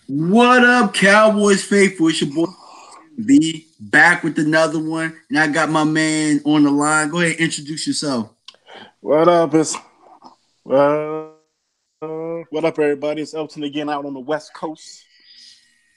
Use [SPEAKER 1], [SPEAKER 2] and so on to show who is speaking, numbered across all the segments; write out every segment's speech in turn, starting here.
[SPEAKER 1] What up, Cowboys faithful? It's your boy B back with another one, and I got my man on the line. Go ahead, introduce yourself.
[SPEAKER 2] What up? What up, everybody? It's Elton again out on the West Coast.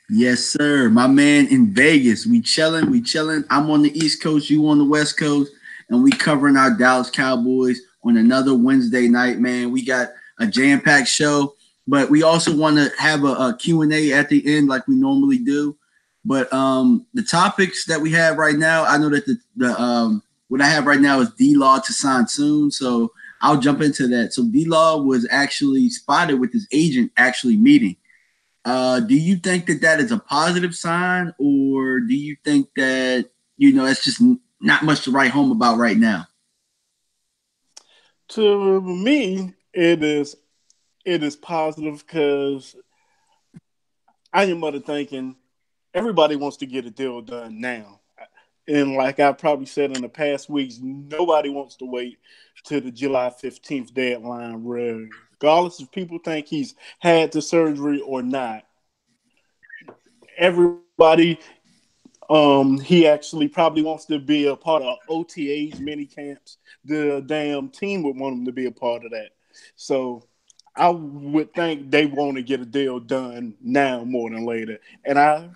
[SPEAKER 1] Yes, sir. My man in Vegas. We chilling. We chilling. I'm on the East Coast. You on the West Coast, and we covering our Dallas Cowboys on another Wednesday night. Man, we got a jam-packed show, but we also want to have a Q&A at the end like we normally do. But the topics that we have right now, I know that the what I have right now is D-Law to sign soon, so I'll jump into that. So D-Law was actually spotted with his agent actually meeting. Do you think that that is a positive sign, or do you think that it's just not much to write home about right now?
[SPEAKER 2] To me, it is positive because I am of the thinking everybody wants to get a deal done now. And like I probably said in the past weeks, nobody wants to wait to the July 15th deadline, regardless if people think he's had the surgery or not. Everybody he actually probably wants to be a part of OTAs, mini camps. The damn team would want him to be a part of that. So I would think they want to get a deal done now more than later. And I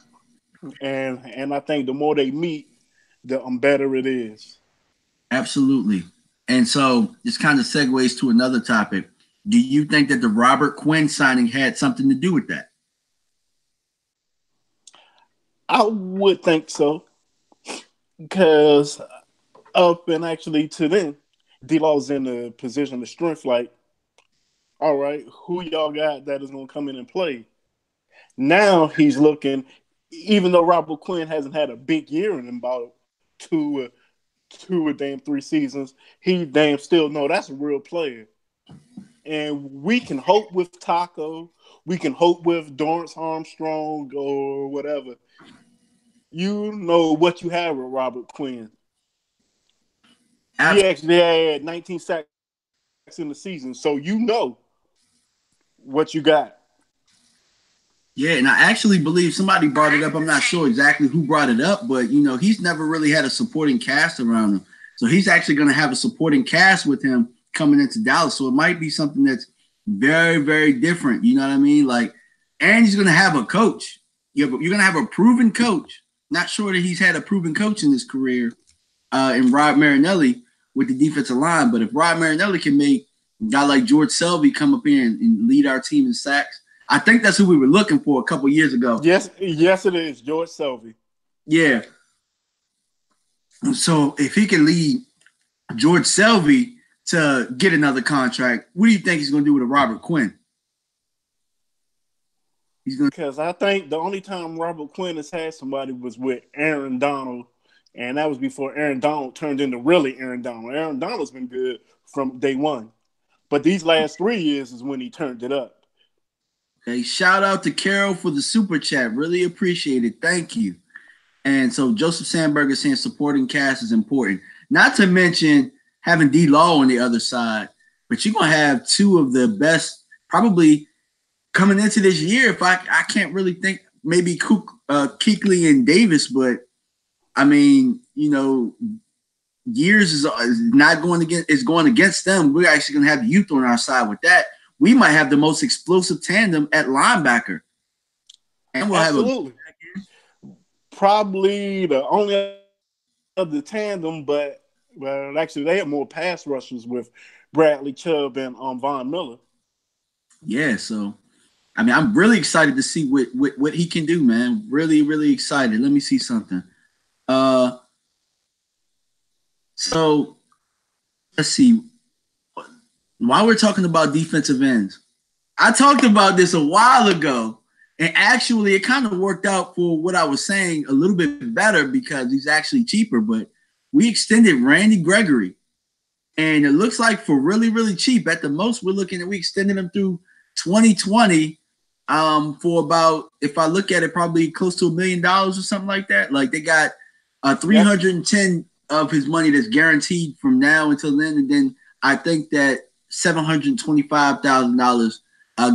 [SPEAKER 2] think the more they meet, the better it is.
[SPEAKER 1] Absolutely. And so this kind of segues to another topic. Do you think that the Robert Quinn signing had something to do with that?
[SPEAKER 2] I would think so because up and actually to then, D Law's in the position of strength. Like, all right, who y'all got that is going to come in and play? Now he's looking, even though Robert Quinn hasn't had a big year in about two or damn 3 seasons, he damn still know that's a real player. And we can hope with Taco, we can hope with Dorrance Armstrong or whatever. You know what you have with Robert Quinn. He actually had 19 sacks in the season, so you know what you got.
[SPEAKER 1] Yeah, and I actually believe somebody brought it up. I'm not sure exactly who brought it up, but he's never really had a supporting cast around him. So he's actually going to have a supporting cast with him coming into Dallas. So it might be something that's very, very different. You know what I mean? Like, and he's going to have a coach. You're going to have a proven coach. Not sure that he's had a proven coach in his career in Rod Marinelli with the defensive line. But if Rod Marinelli can make a guy like George Selvey come up here and lead our team in sacks, I think that's who we were looking for a couple years ago.
[SPEAKER 2] Yes, it is George Selvey.
[SPEAKER 1] Yeah. So if he can lead George Selvey to get another contract, what do you think he's going to do with a Robert Quinn?
[SPEAKER 2] Because I think the only time Robert Quinn has had somebody was with Aaron Donald, and that was before Aaron Donald turned into really Aaron Donald. Aaron Donald's been good from day one, but these last 3 years is when he turned it up.
[SPEAKER 1] Okay, shout out to Carol for the super chat. Really appreciate it. Thank you. And so Joseph Sandberg is saying supporting cast is important. Not to mention having D Law on the other side, but you're gonna have two of the best probably coming into this year. If I can't really think maybe Kuechly and Davis, but I mean, years is not going against, is going against them. We're actually gonna have youth on our side with that. We might have the most explosive tandem at linebacker.
[SPEAKER 2] And we'll Absolutely. Probably the only other tandem, but actually they have more pass rushers with Bradley Chubb and Von Miller.
[SPEAKER 1] Yeah, so I mean, I'm really excited to see what he can do, man. Really, really excited. Let me see something. So let's see. While we're talking about defensive ends, I talked about this a while ago, and actually it kind of worked out for what I was saying a little bit better because he's actually cheaper, but we extended Randy Gregory, and it looks like for really, really cheap. At the most, we're looking at we extended him through 2020 for about, if I look at it, probably close to $1 million or something like that. Like they got 310 of his money that's guaranteed from now until then, and then I think that $725,000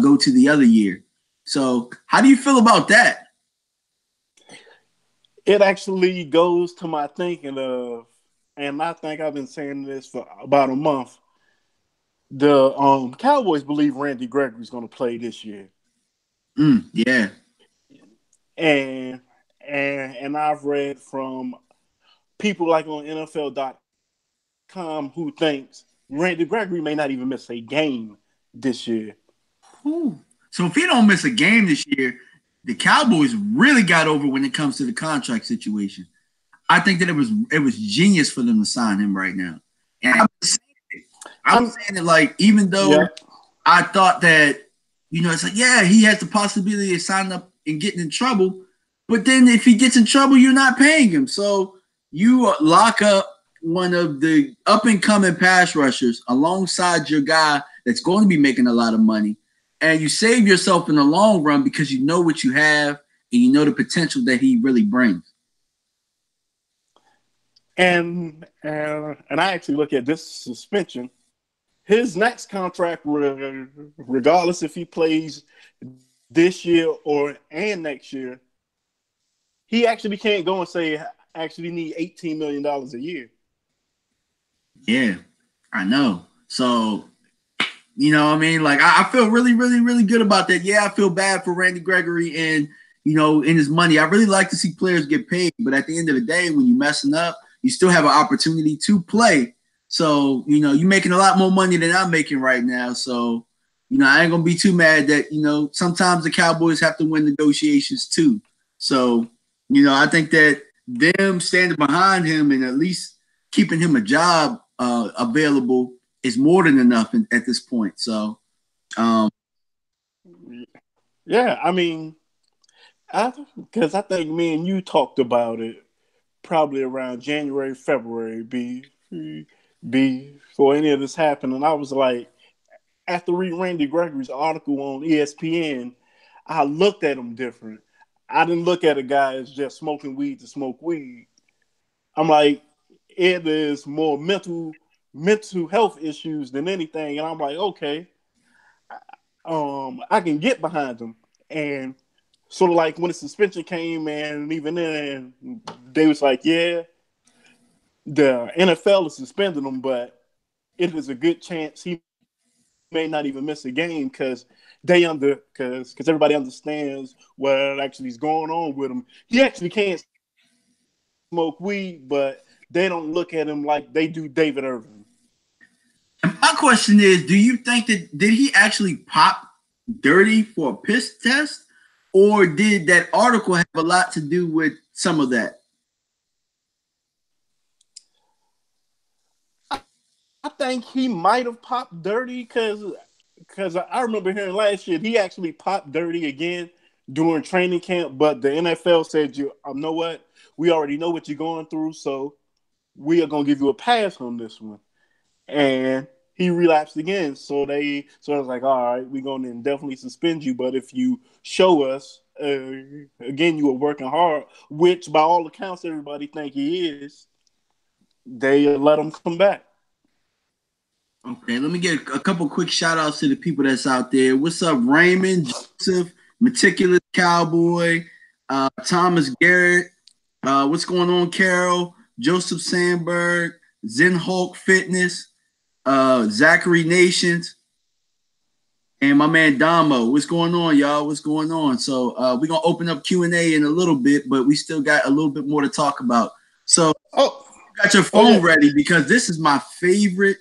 [SPEAKER 1] go to the other year. So how do you feel about that?
[SPEAKER 2] It actually goes to my thinking of, and I think I've been saying this for about a month. The Cowboys believe Randy Gregory's going to play this year.
[SPEAKER 1] Yeah.
[SPEAKER 2] And I've read from people like on NFL.com who thinks Randy Gregory may not even miss a game this year.
[SPEAKER 1] Ooh. So if he don't miss a game this year, the Cowboys really got over when it comes to the contract situation. I think that it was genius for them to sign him right now. And I'm saying it like, even though I thought that, it's like, yeah, he has the possibility of signing up and getting in trouble. But then if he gets in trouble, you're not paying him. So you lock up one of the up-and-coming pass rushers alongside your guy that's going to be making a lot of money. And you save yourself in the long run because you know what you have and you know the potential that he really brings.
[SPEAKER 2] And I actually look at this suspension. His next contract, regardless if he plays this year and next year, he actually can't go and say, I actually need $18 million a year.
[SPEAKER 1] Yeah, I know. So, like, I feel really, really, really good about that. Yeah, I feel bad for Randy Gregory and, in his money. I really like to see players get paid. But at the end of the day, when you're messing up, you still have an opportunity to play. So, you're making a lot more money than I'm making right now. So, I ain't going to be too mad that, sometimes the Cowboys have to win negotiations too. So, I think that them standing behind him and at least keeping him a job available is more than enough at this point. So,
[SPEAKER 2] yeah, I mean, because I think me and you talked about it probably around January, February, before any of this happened, and I was like, after reading Randy Gregory's article on ESPN, I looked at him different. I didn't look at a guy as just smoking weed to smoke weed. I'm like, it is more mental health issues than anything, and I'm like, okay, I can get behind him. And sort of like when the suspension came, and even then, they was like, yeah, the NFL is suspending him, but it is a good chance he may not even miss a game because everybody understands what actually is going on with him. He actually can't smoke weed, but they don't look at him like they do David Irvin.
[SPEAKER 1] My question is, do you think that did he actually pop dirty for a piss test, or did that article have a lot to do with some of that?
[SPEAKER 2] I think he might have popped dirty because I remember hearing last year he actually popped dirty again during training camp, but the NFL said, you know what? We already know what you're going through, so we are going to give you a pass on this one. And he relapsed again. So I was like, all right, we're going to definitely suspend you, but if you show us, again, you were working hard, which by all accounts everybody think he is, they let him come back.
[SPEAKER 1] Okay, let me get a couple quick shout outs to the people that's out there. What's up, Raymond, Joseph, Meticulous Cowboy, Thomas Garrett. What's going on, Carol? Joseph Sandberg, Zen Hulk Fitness, Zachary Nations, and my man Damo. What's going on, y'all? What's going on? So we're going to open up Q&A in a little bit, but we still got a little bit more to talk about. So you got your phone ready because this is my favorite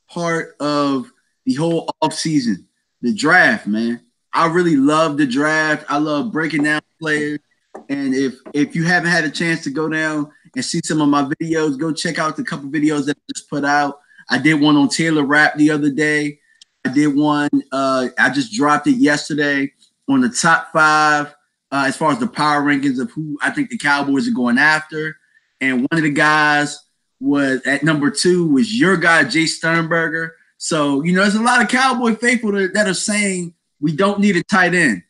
[SPEAKER 1] part of the whole offseason, the draft, man. I really love the draft. I love breaking down players. And if you haven't had a chance to go down and see some of my videos, go check out the couple videos that I just put out. I did one on Taylor Rapp the other day. I did one, I just dropped it yesterday on the top 5 as far as the power rankings of who I think the Cowboys are going after. And one of the guys was at number 2 was your guy, Jay Sternberger. So, there's a lot of Cowboy faithful that are saying we don't need a tight end.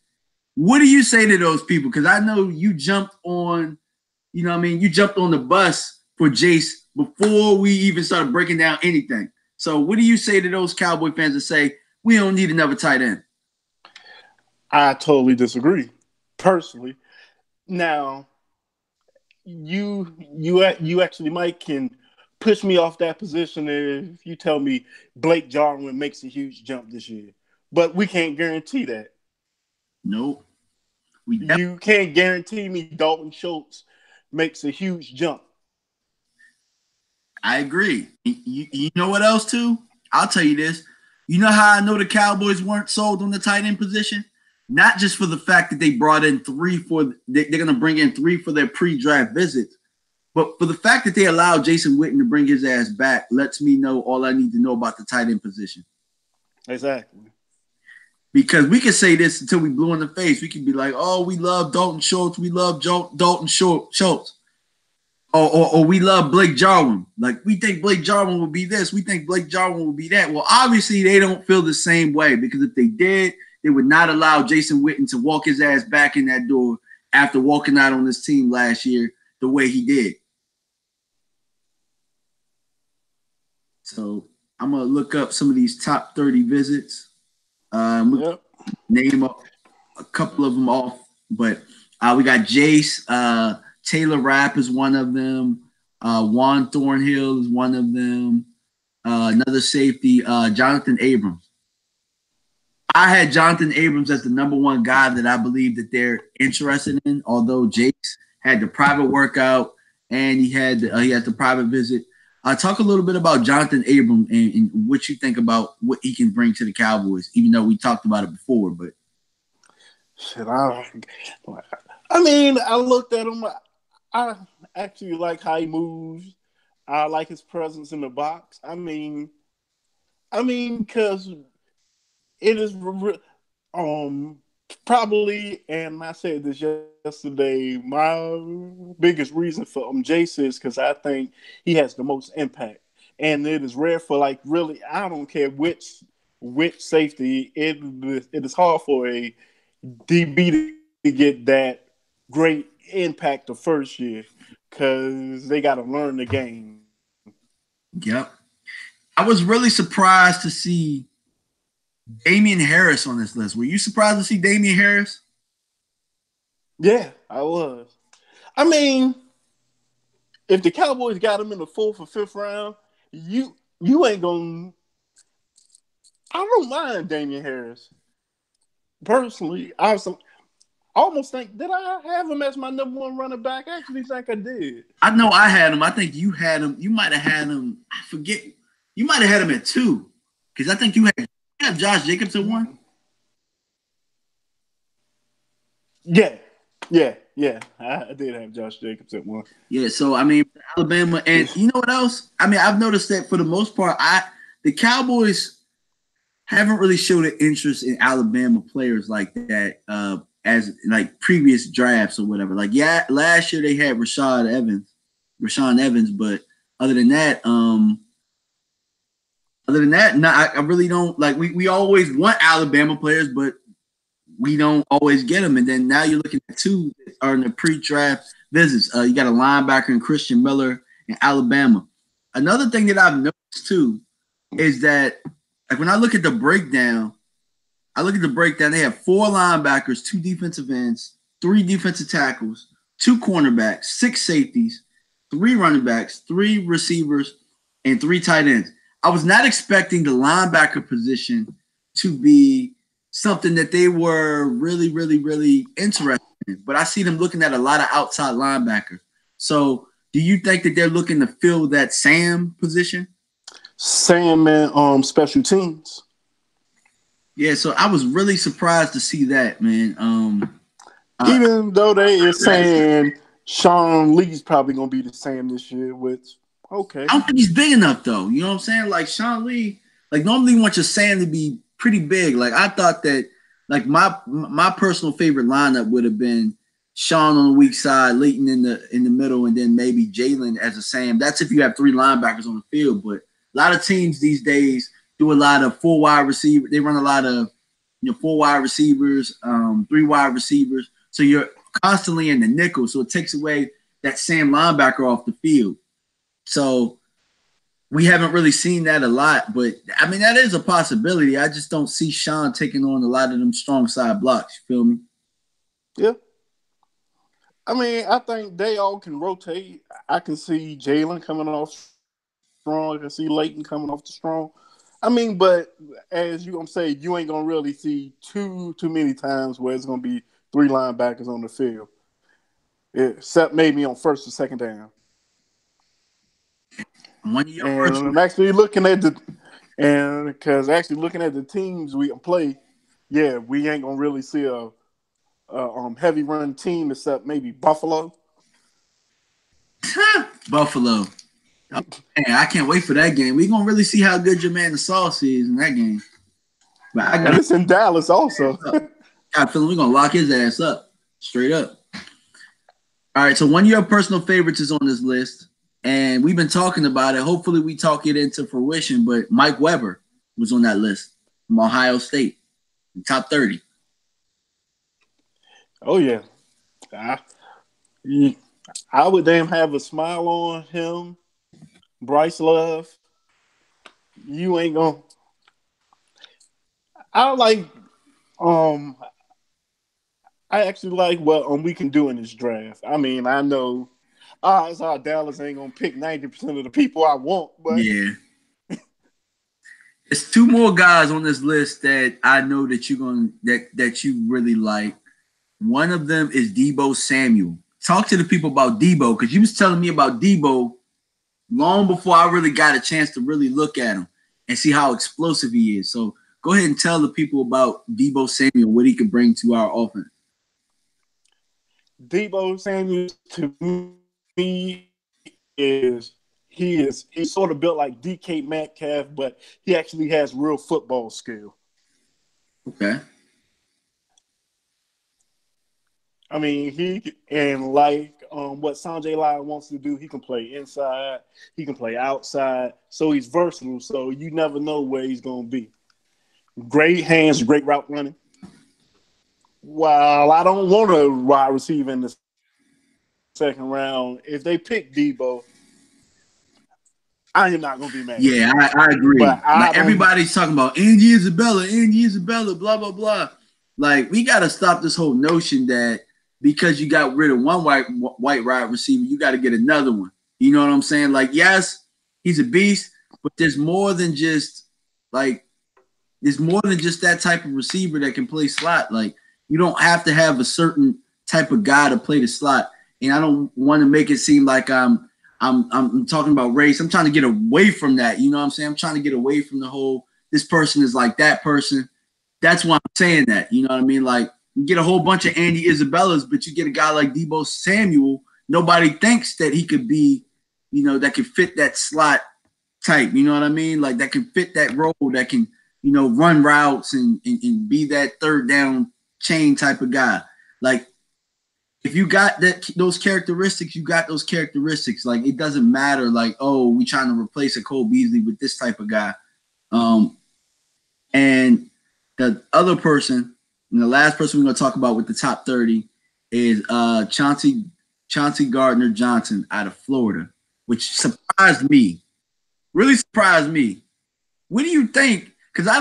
[SPEAKER 1] What do you say to those people? Because I know you jumped on, you jumped on the bus for Jace before we even started breaking down anything. So what do you say to those Cowboy fans that say we don't need another tight end?
[SPEAKER 2] I totally disagree, personally. Now, you actually, Mike, can push me off that position if you tell me Blake Jarwin makes a huge jump this year. But we can't guarantee that.
[SPEAKER 1] Nope.
[SPEAKER 2] You can't guarantee me Dalton Schultz makes a huge jump.
[SPEAKER 1] I agree. You know what else too? I'll tell you this. You know how I know the Cowboys weren't sold on the tight end position? Not just for the fact that they brought in they're going to bring in 3 for their pre-draft visits, but for the fact that they allowed Jason Witten to bring his ass back lets me know all I need to know about the tight end position.
[SPEAKER 2] Exactly.
[SPEAKER 1] Because we could say this until we blue in the face. We could be like, oh, we love Dalton Schultz. We love Dalton Schultz. Or we love Blake Jarwin. Like, we think Blake Jarwin will be this. We think Blake Jarwin will be that. Well, obviously, they don't feel the same way, because if they did, they would not allow Jason Witten to walk his ass back in that door after walking out on this team last year the way he did. So I'm going to look up some of these top 30 visits. Name a couple of them off, but we got Jace. Taylor Rapp is one of them. Juan Thornhill is one of them. Another safety, Jonathan Abrams. I had Jonathan Abrams as the number one guy that I believe that they're interested in, although Jace had the private workout and he had the private visit. Talk a little bit about Jonathan Abrams and what you think about what he can bring to the Cowboys, even though we talked about it before. But
[SPEAKER 2] shit, I mean, I looked at him. I actually like how he moves. I like his presence in the box. I mean, because it is probably, and I said this yesterday, my biggest reason for Jace is because I think he has the most impact. And it is rare for, like, really, I don't care which safety, it is hard for a DB to get that great impact the first year, because they got to learn the game.
[SPEAKER 1] Yep. I was really surprised to see Damian Harris on this list. Were you surprised to see Damian Harris?
[SPEAKER 2] Yeah, I was. I mean, if the Cowboys got him in the 4th or 5th round, you ain't gonna. I don't mind Damian Harris. Personally, I almost think, did I have him as my number one running back? I actually think I did.
[SPEAKER 1] I know I had him. I think you had him. You might have had him. I forget. You might have had him at 2, because I think you had Josh Jacobs at 1.
[SPEAKER 2] Yeah. I did have Josh Jacobs at 1.
[SPEAKER 1] Yeah, so I mean, Alabama, and you know what else? I mean, I've noticed that for the most part, the Cowboys haven't really showed an interest in Alabama players like that as like previous drafts or whatever. Like, yeah, last year they had Rashawn Evans, but other than that, I really don't like. We always want Alabama players, but we don't always get them. And then now you're looking at 2 that are in the pre-draft visits. You got a linebacker in Christian Miller in Alabama. Another thing that I've noticed too is that, like, when I look at the breakdown, they have 4 linebackers, 2 defensive ends, 3 defensive tackles, 2 cornerbacks, 6 safeties, 3 running backs, 3 receivers, and 3 tight ends. I was not expecting the linebacker position to be something that they were really, really, really interested in. But I see them looking at a lot of outside linebackers. So do you think that they're looking to fill that Sam position?
[SPEAKER 2] Sam and special teams.
[SPEAKER 1] Yeah, so I was really surprised to see that, man.
[SPEAKER 2] Even though they are saying Sean Lee's probably going to be the Sam this year, which, okay.
[SPEAKER 1] I don't think he's big enough, though. You know what I'm saying? Like, Sean Lee, like, normally you want your Sam to be pretty big. Like, I thought that, like, my personal favorite lineup would have been Sean on the weak side, Leighton in the middle, and then maybe Jalen as a Sam. That's if you have 3 linebackers on the field. But a lot of teams these days do a lot of 4 wide receivers. They run a lot of 4 wide receivers, 3 wide receivers. So you're constantly in the nickel. So it takes away that Sam linebacker off the field. So we haven't really seen that a lot, but I mean that is a possibility. I just don't see Sean taking on a lot of them strong side blocks. You feel me?
[SPEAKER 2] Yeah. I mean, I think they all can rotate. I can see Jalen coming off strong. I can see Leighton coming off the strong. I mean, but as you gonna say, you ain't gonna really see too many times where it's gonna be three linebackers on the field, except maybe on first or second down.
[SPEAKER 1] One of your
[SPEAKER 2] And
[SPEAKER 1] personal
[SPEAKER 2] I'm actually looking at the teams we can play, yeah, we ain't gonna really see a heavy run team except maybe Buffalo.
[SPEAKER 1] Buffalo. Oh, man, I can't wait for that game. We're gonna really see how good your man the Sauce is in that game. But I
[SPEAKER 2] And
[SPEAKER 1] got
[SPEAKER 2] it's in Dallas also.
[SPEAKER 1] a feeling we're gonna lock his ass up straight up. All right, so one of your personal favorites is on this list, and we've been talking about it. Hopefully, we talk it into fruition. But Mike Weber was on that list from Ohio State, top 30.
[SPEAKER 2] Oh yeah. I, I would damn have a smile on him. Bryce Love. You ain't gonna I like um I actually like what we can do in this draft. I mean, I know odds are Dallas ain't gonna pick 90% of the people I want, but
[SPEAKER 1] Yeah, there's two more guys on this list that I know that you're gonna that you really like. One of them is Debo Samuel. Talk to the people about Debo because you was telling me about Debo long before I really got a chance to really look at him and see how explosive he is. So go ahead and tell the people about Debo Samuel, what he could bring to our offense.
[SPEAKER 2] Debo Samuel to me he's sort of built like DK Metcalf, but he actually has real football skill.
[SPEAKER 1] Okay.
[SPEAKER 2] I mean, he and like what Sanjay Lyle wants to do, he can play inside, he can play outside, so he's versatile. So you never know where he's going to be. Great hands, great route running. While I don't want a wide receiver in the second round, if they pick Debo, I am not going to be mad.
[SPEAKER 1] Yeah, I agree.
[SPEAKER 2] But I
[SPEAKER 1] Like
[SPEAKER 2] don't.
[SPEAKER 1] everybody's talking about Andy Isabella, blah, blah, blah. Like we got to stop this whole notion that because you got rid of one white wide receiver, you got to get another one. You know what I'm saying? Like, yes, he's a beast, but there's more than just that type of receiver that can play slot. Like you don't have to have a certain type of guy to play the slot. And I don't want to make it seem like I'm talking about race. I'm trying to get away from that. You know what I'm saying? I'm trying to get away from the whole this person is like that person. That's why I'm saying that. You know what I mean? Like you get a whole bunch of Andy Isabellas, but you get a guy like Debo Samuel. Nobody thinks that he could be, that could fit that slot type. You know what I mean? Like that can fit that role, that can, run routes and be that third down chain type of guy. Like if you got those characteristics, you got those characteristics. Like it doesn't matter. Like, oh, we trying to replace a Cole Beasley with this type of guy. And the other person, and the last person we're going to talk about with the top 30 is Chauncey Gardner-Johnson out of Florida, which surprised me. Really surprised me. What do you think? Because I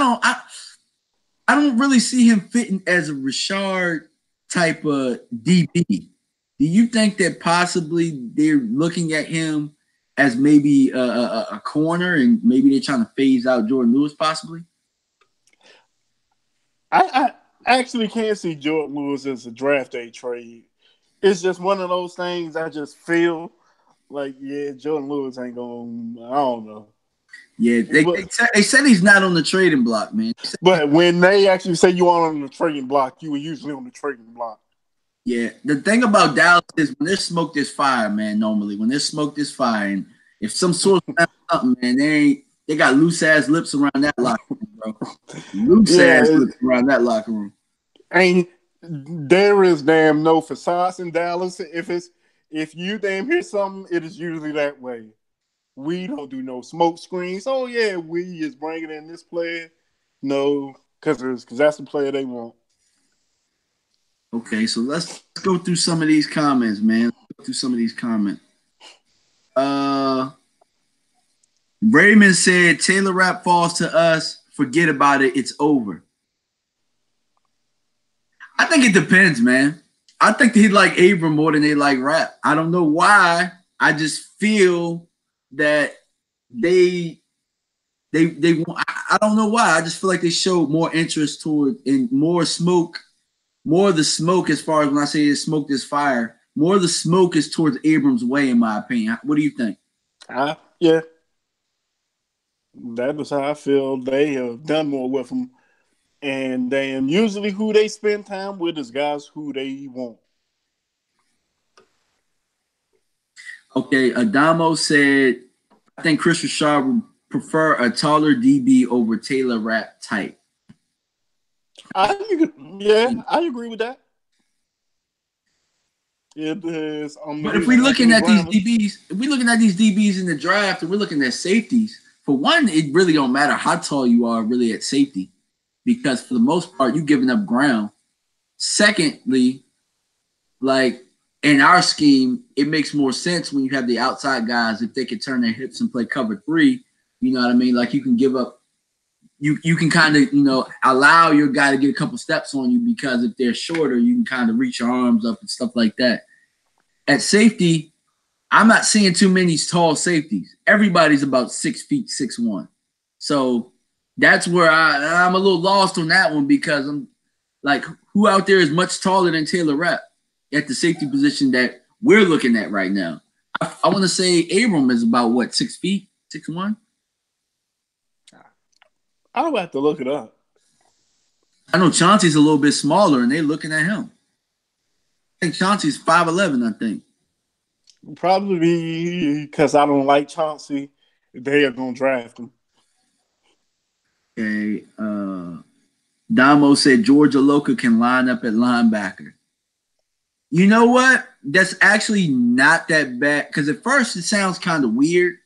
[SPEAKER 1] don't really see him fitting as a Rashard type of DB. Do you think that possibly they're looking at him as maybe a corner and maybe they're trying to phase out Jordan Lewis possibly?
[SPEAKER 2] I actually can't see Jordan Lewis as a draft day trade. It's just one of those things I just feel like, yeah, Jordan Lewis ain't going to, I don't know.
[SPEAKER 1] Yeah, they said he's not on the trading block, man.
[SPEAKER 2] But when they actually say you aren't on the trading block, you were usually on the trading block.
[SPEAKER 1] Yeah, the thing about Dallas is when there's smoke, there's fire, man. Normally, when there's smoke, there's fire, and if some source something, man, they got loose ass lips around that locker room, bro. Loose ass lips around that locker room.
[SPEAKER 2] Ain't there is damn no facades in Dallas. If you damn hear something, it is usually that way. We don't do no smoke screens. Oh yeah, we is bringing in this player. No, because that's the player they want.
[SPEAKER 1] Okay, so let's go through some of these comments, man. Let's go through some of these comments. Raymond said Taylor Rapp falls to us. Forget about it. It's over. I think it depends, man. I think they like Abram more than they like Rapp. I don't know why. I just feel that they want. I don't know why. I just feel like they showed more interest toward and more smoke. More of the smoke, as far as when I say smoke is fire, more of the smoke is towards Abrams' way, in my opinion. What do you think?
[SPEAKER 2] Yeah. That is how I feel. They have done more with him. And then usually who they spend time with is guys who they want.
[SPEAKER 1] Okay, Adamo said, I think Chris Richard would prefer a taller DB over Taylor Rapp type.
[SPEAKER 2] I agree with that. It is.
[SPEAKER 1] But if we're looking at these DBs in the draft, and we're looking at safeties, for one, it really don't matter how tall you are really at safety, because for the most part, you're giving up ground. Secondly, like in our scheme, it makes more sense when you have the outside guys if they can turn their hips and play cover three. You know what I mean? Like you can give up. You can kind of, allow your guy to get a couple steps on you, because if they're shorter, you can kind of reach your arms up and stuff like that. At safety, I'm not seeing too many tall safeties. Everybody's about 6 feet, 6'1". So that's where I'm a little lost on that one, because I'm like, who out there is much taller than Taylor Rapp at the safety position that we're looking at right now? I want to say Abram is about 6 feet, 6'1".
[SPEAKER 2] I would have to look it up.
[SPEAKER 1] I know Chauncey's a little bit smaller, and they're looking at him. I think Chauncey's 5'11", I think.
[SPEAKER 2] Probably because I don't like Chauncey. They are going to draft him.
[SPEAKER 1] Okay. Damo said Georgia Loca can line up at linebacker. You know what? That's actually not that bad, because at first it sounds kind of weird.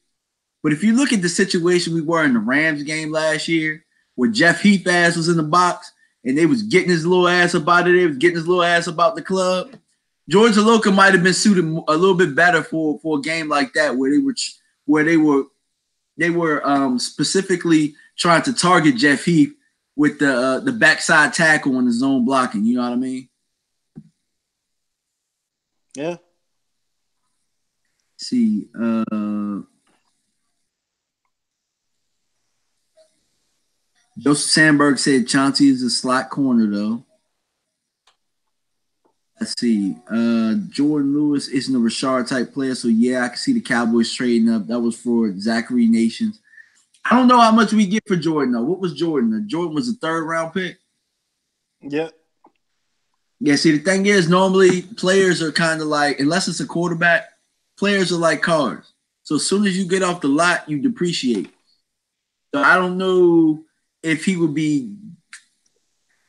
[SPEAKER 1] But if you look at the situation we were in the Rams game last year, where Jeff Heath ass was in the box and they was getting his little ass up out of there, was getting his little ass about the club, Georgia Loca might have been suited a little bit better for a game like that, where they were specifically trying to target Jeff Heath with the backside tackle and the zone blocking. You know what I mean?
[SPEAKER 2] Yeah.
[SPEAKER 1] Let's see. Joseph Sandberg said Chauncey is a slot corner, though. Let's see. Jordan Lewis isn't a Rashard type player, so yeah, I can see the Cowboys trading up. That was for Zachary Nations. I don't know how much we get for Jordan, though. What was Jordan? Jordan was a 3rd-round pick?
[SPEAKER 2] Yeah.
[SPEAKER 1] Yeah, see, the thing is, normally players are kind of like, unless it's a quarterback, players are like cars. So as soon as you get off the lot, you depreciate. So I don't know if he would be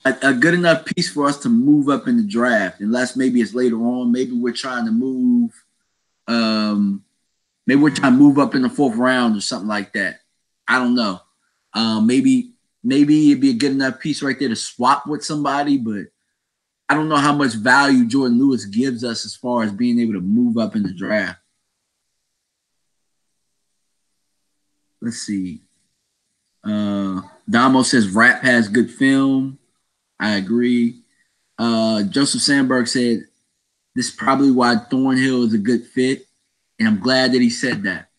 [SPEAKER 1] a good enough piece for us to move up in the draft, unless maybe it's later on. Maybe we're trying to move. Maybe we're trying to move up in the 4th round or something like that. I don't know. Maybe it'd be a good enough piece right there to swap with somebody, but I don't know how much value Jordan Lewis gives us as far as being able to move up in the draft. Let's see. Damo says Rapp has good film. I agree. Joseph Sandberg said this is probably why Thornhill is a good fit, and I'm glad that he said that,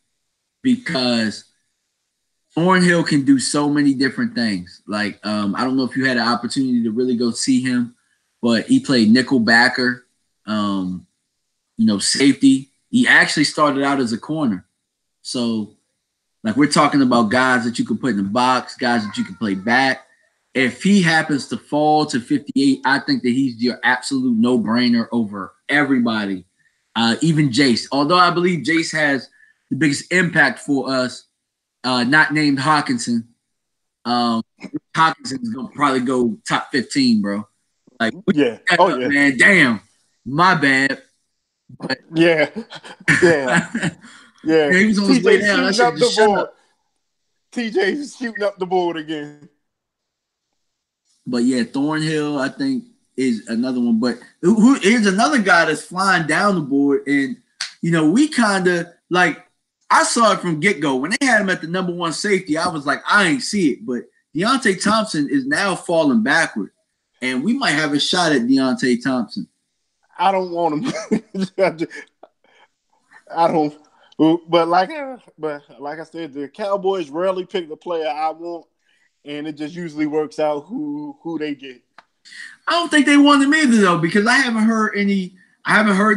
[SPEAKER 1] because Thornhill can do so many different things. Like, I don't know if you had an opportunity to really go see him, but he played nickel backer, safety. He actually started out as a corner. So, like, we're talking about guys that you can put in the box, guys that you can play back. If he happens to fall to 58, I think that he's your absolute no-brainer over everybody, even Jace. Although I believe Jace has the biggest impact for us, not named Hawkinson. Hawkinson's going to probably go top 15, bro. Like,
[SPEAKER 2] yeah.
[SPEAKER 1] Man, damn. My bad. But
[SPEAKER 2] yeah.
[SPEAKER 1] Yeah, he was on his way down.
[SPEAKER 2] Shooting up the board. TJ's shooting up the board again.
[SPEAKER 1] But yeah, Thornhill, I think, is another one. But here's another guy that's flying down the board. And, we kind of like, I saw it from get-go. When they had him at the number one safety, I was like, I ain't see it. But Deontay Thompson is now falling backward. And we might have a shot at Deontay Thompson.
[SPEAKER 2] I don't want him. I don't. But like I said, the Cowboys rarely pick the player I want, and it just usually works out who they get.
[SPEAKER 1] I don't think they want him either though, because I haven't heard any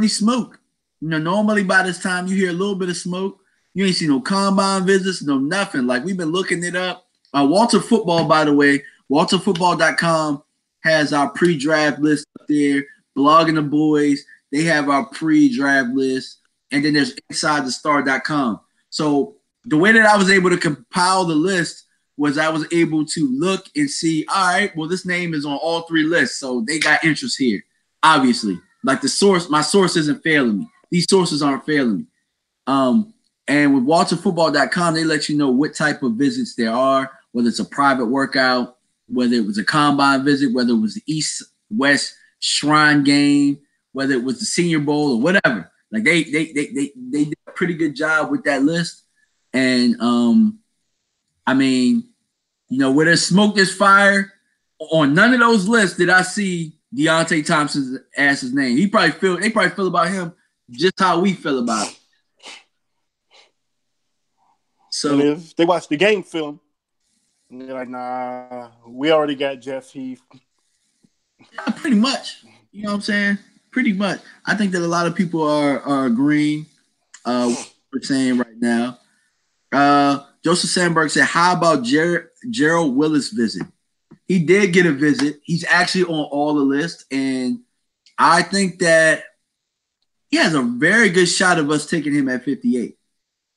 [SPEAKER 1] smoke. You know, normally by this time you hear a little bit of smoke. You ain't see no combine visits, no nothing. Like we've been looking it up. Walter Football, by the way, WalterFootball.com has our pre-draft list up there. Blogging the Boys, they have our pre-draft list. And then there's InsideTheStar.com. So the way that I was able to compile the list was I was able to look and see, all right, well, this name is on all three lists. So they got interest here, obviously. Like my source isn't failing me. These sources aren't failing me. And with WalterFootball.com, they let you know what type of visits there are, whether it's a private workout, whether it was a combine visit, whether it was the East-West Shrine game, whether it was the Senior Bowl or whatever. Like they did a pretty good job with that list. And I mean, you know, where there's smoke, there's fire. On none of those lists did I see Deontay Thompson's ass's name. They probably feel about him just how we feel about him. So
[SPEAKER 2] and if they watch the game film, they're like, nah, we already got Jeff Heath.
[SPEAKER 1] Yeah, pretty much. You know what I'm saying? Pretty much. I think that a lot of people are agreeing what we're saying right now. Joseph Sandberg said, how about Gerald Willis' visit? He did get a visit. He's actually on all the lists, and I think that he has a very good shot of us taking him at 58.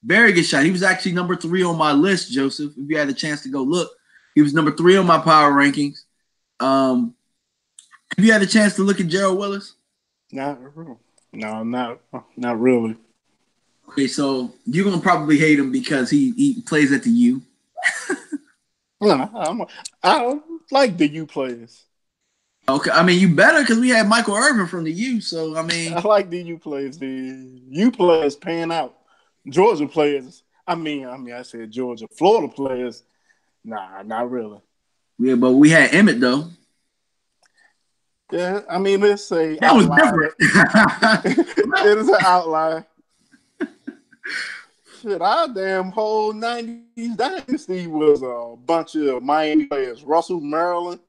[SPEAKER 1] Very good shot. He was actually number 3 on my list, Joseph. If you had a chance to go look, he was number 3 on my power rankings. Have you had a chance to look at Gerald Willis?
[SPEAKER 2] Not really.
[SPEAKER 1] Okay, so you're gonna probably hate him because he plays at the U.
[SPEAKER 2] I like the U players.
[SPEAKER 1] Okay, I mean you better because we had Michael Irvin from the U. So I mean,
[SPEAKER 2] I like the U players. The U players pan out. Georgia players. I said Georgia. Florida players. Nah, not really.
[SPEAKER 1] Yeah, but we had Emmett though.
[SPEAKER 2] Yeah, I mean, let's say
[SPEAKER 1] that was different.
[SPEAKER 2] It is an outlier. Shit, our damn whole 90s dynasty was a bunch of Miami players. Russell, Maryland.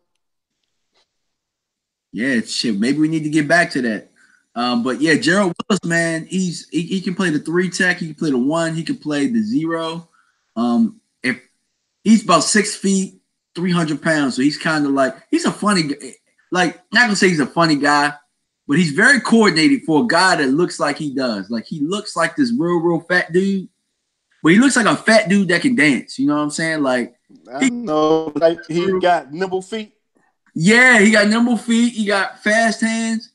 [SPEAKER 1] Yeah, shit. Maybe we need to get back to that. But yeah, Gerald Willis, man, he can play the 3 tech, he can play the 1, he can play the 0. If he's about 6 feet, 300 pounds, so he's kind of like he's a funny guy. Like, not gonna say he's a funny guy, but he's very coordinated for a guy that looks like he does. Like, he looks like this real fat dude, but he looks like a fat dude that can dance. You know what I'm saying? Like,
[SPEAKER 2] I know, like he got nimble feet.
[SPEAKER 1] Yeah, he got nimble feet. He got fast hands.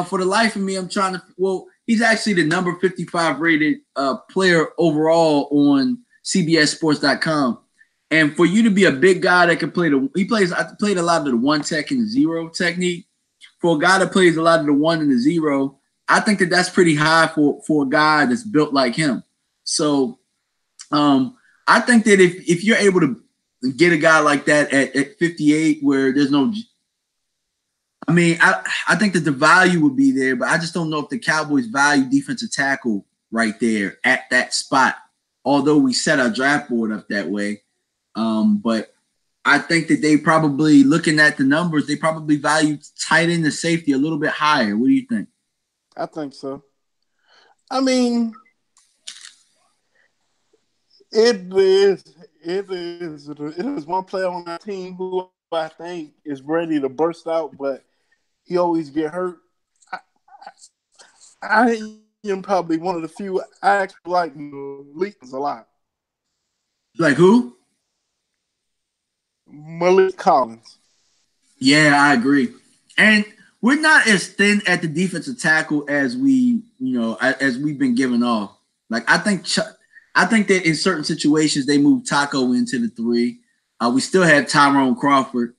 [SPEAKER 1] For the life of me, I'm trying to. Well, he's actually the number 55 rated player overall on CBSSports.com. And for you to be a big guy that can play I played a lot of the 1 tech and 0 technique. For a guy that plays a lot of the 1 and the 0, I think that that's pretty high for a guy that's built like him. So I think that if you're able to get a guy like that at 58 where there's no – I think that the value would be there, but I just don't know if the Cowboys value defensive tackle right there at that spot, although we set our draft board up that way. But I think that they probably, looking at the numbers, they probably value tight end and safety a little bit higher. What do you think?
[SPEAKER 2] I think so. I mean, it is one player on that team who I think is ready to burst out, but he always get hurt. I am probably one of the few I actually like Malik a lot.
[SPEAKER 1] Like who?
[SPEAKER 2] Malik Collins.
[SPEAKER 1] Yeah, I agree. And we're not as thin at the defensive tackle as we've been given off. Like I think that in certain situations they move Taco into the 3. We still have Tyrone Crawford.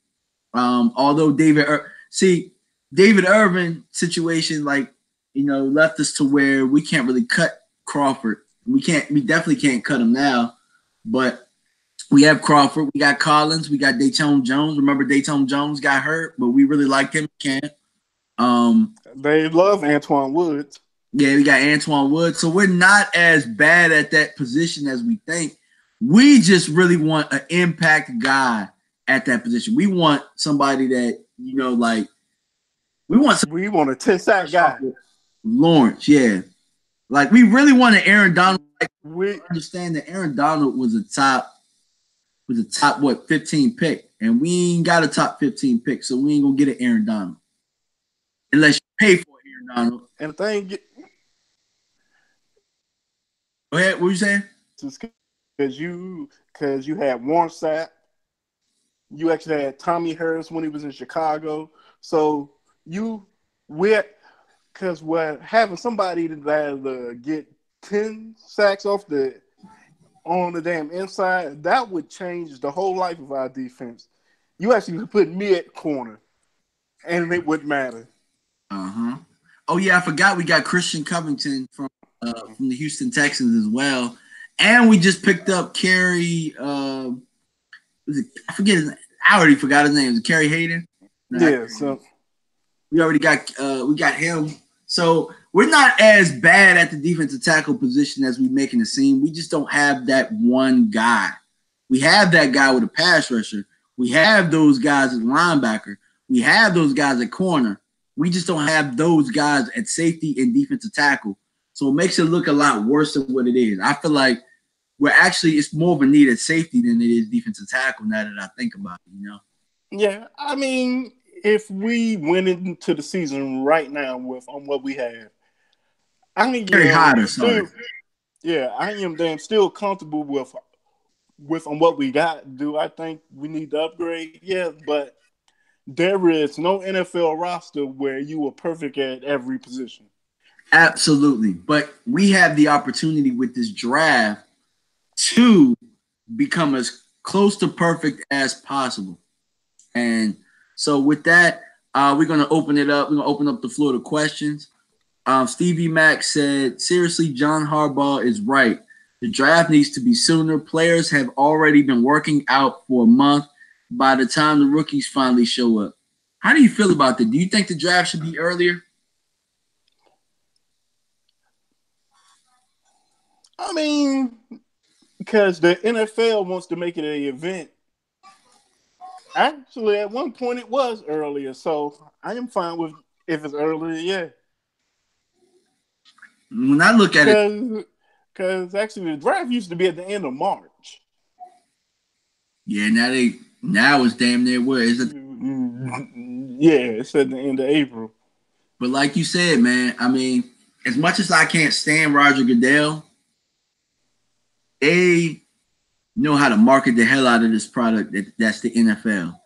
[SPEAKER 1] Although David Irvin situation, left us to where we can't really cut Crawford. We definitely can't cut him now. But we have Crawford, we got Collins, we got Dayton Jones. Remember, Dayton Jones got hurt, but we really liked him in camp.
[SPEAKER 2] They love Antoine Woods.
[SPEAKER 1] Yeah, we got Antoine Woods. So we're not as bad at that position as we think. We just really want an impact guy at that position. We want somebody that, we want
[SPEAKER 2] a 10-sack guy.
[SPEAKER 1] Lawrence, yeah. Like, we really want an Aaron Donald. We understand that Aaron Donald was a top 15 pick. And we ain't got a top 15 pick, so we ain't gonna get an Aaron Donald. Unless you pay for Aaron Donald.
[SPEAKER 2] And the thing,
[SPEAKER 1] go ahead, what were you saying?
[SPEAKER 2] Because you had Warren Sapp, you actually had Tommy Harris when he was in Chicago. So because we're having somebody that get 10 sacks on the damn inside, that would change the whole life of our defense. You actually could put me at corner, and it wouldn't matter.
[SPEAKER 1] Oh yeah, I forgot we got Christian Covington from the Houston Texans as well, and we just picked up Kerry. I forget his name. I already forgot his name. Is it Kerry Hayden?
[SPEAKER 2] Yeah. So
[SPEAKER 1] we already got him. So we're not as bad at the defensive tackle position as we making it seem. We just don't have that one guy. We have that guy with a pass rusher. We have those guys at linebacker. We have those guys at corner. We just don't have those guys at safety and defensive tackle. So it makes it look a lot worse than what it is. I feel like it's more of a need at safety than it is defensive tackle now that I think about it,
[SPEAKER 2] Yeah, I mean, if we went into the season right now on what we have, I am still comfortable with on what we got. Do I think we need to upgrade? Yeah, but there is no NFL roster where you are perfect at every position.
[SPEAKER 1] Absolutely. But we have the opportunity with this draft to become as close to perfect as possible. And so with that, we're going to open it up. We're going to open up the floor to questions. Stevie Mack said, seriously, John Harbaugh is right. The draft needs to be sooner. Players have already been working out for a month by the time the rookies finally show up. How do you feel about that? Do you think the draft should be earlier?
[SPEAKER 2] I mean, because the NFL wants to make it an event. Actually, at one point it was earlier, so I am fine with if it's earlier, yeah.
[SPEAKER 1] When I look at it,
[SPEAKER 2] because actually the draft used to be at the end of March.
[SPEAKER 1] Yeah, now it's damn near where is it?
[SPEAKER 2] Yeah, it's at the end of April.
[SPEAKER 1] But like you said, man, I mean, as much as I can't stand Roger Goodell, they know how to market the hell out of this product that's the NFL.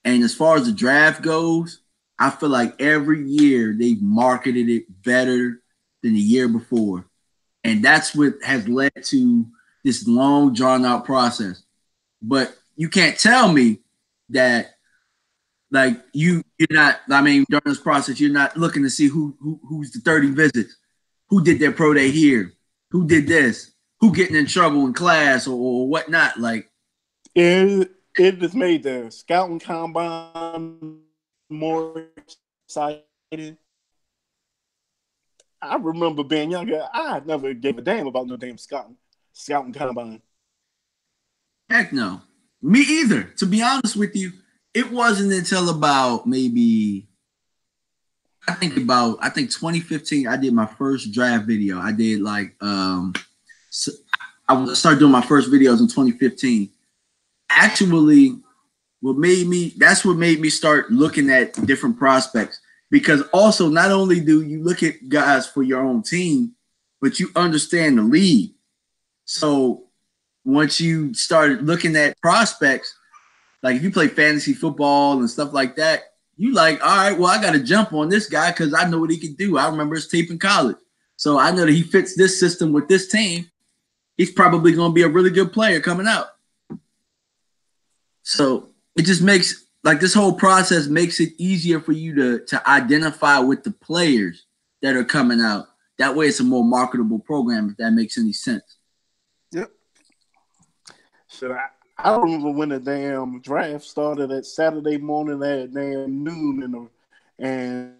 [SPEAKER 1] And as far as the draft goes, I feel like every year they've marketed it better than the year before. And that's what has led to this long, drawn-out process. But you can't tell me that, like, you're not, I mean, during this process, you're not looking to see who's the 30 visits, who did their pro day here, who did this, who getting in trouble in class or whatnot. Like,
[SPEAKER 2] it has made the scouting combine more exciting. I remember being younger, I never gave a damn about no damn scouting combine.
[SPEAKER 1] Heck no. Me either. To be honest with you, it wasn't until about maybe, I think 2015, I did my first draft video. I did so I started doing my first videos in 2015. Actually, what made me start looking at different prospects. Because also, not only do you look at guys for your own team, but you understand the league. So once you started looking at prospects, like if you play fantasy football and stuff like that, you like, all right, well, I got to jump on this guy because I know what he can do. I remember his tape in college. So I know that he fits this system with this team. He's probably going to be a really good player coming out. So it just makes, like, this whole process makes it easier for you to identify with the players that are coming out That way, it's a more marketable program, if that makes any sense.
[SPEAKER 2] Yep. Should I remember when the damn draft started at Saturday morning at damn noon, and